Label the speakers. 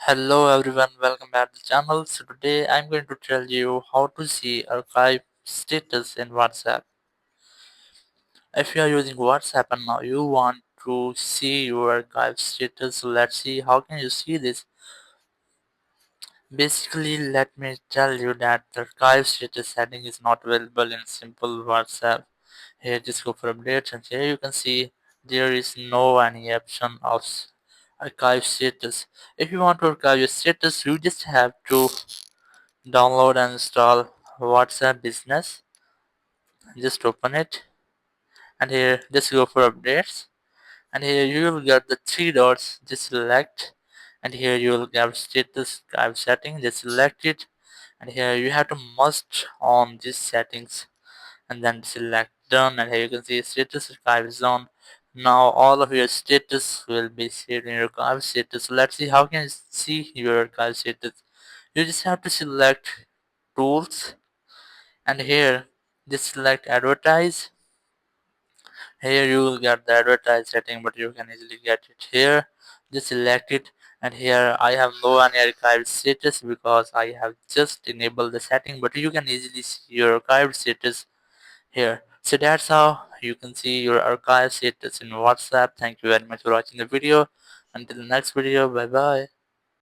Speaker 1: Hello everyone, welcome back to the channel. So today I'm going to tell you how to see archive status in WhatsApp. If you are using WhatsApp and now you want to see your archive status, so let's see how can you see this. Basically, let me tell you that the archive status setting is not available in simple WhatsApp. Here just go for updates and here you can see there is no any option of archive status. If you want to archive your status, you just have to download and install WhatsApp Business. Just open it and here just go for updates and here you will get the three dots. Just select and here you will get status archive setting. Just select it and here you have to must on these settings and then select done and here you can see status archive is on. Now all of your status will be saved in your archive status. So let's see how can you see your archive status. You just have to select tools and here just select advertise. Here you will get the advertise setting but you can easily get it here. Just select it and here I have no any archived status because I have just enabled the setting, but you can easily see your archived status here. So that's how you can see your archive status in WhatsApp. Thank you very much for watching the video. Until the next video, bye bye.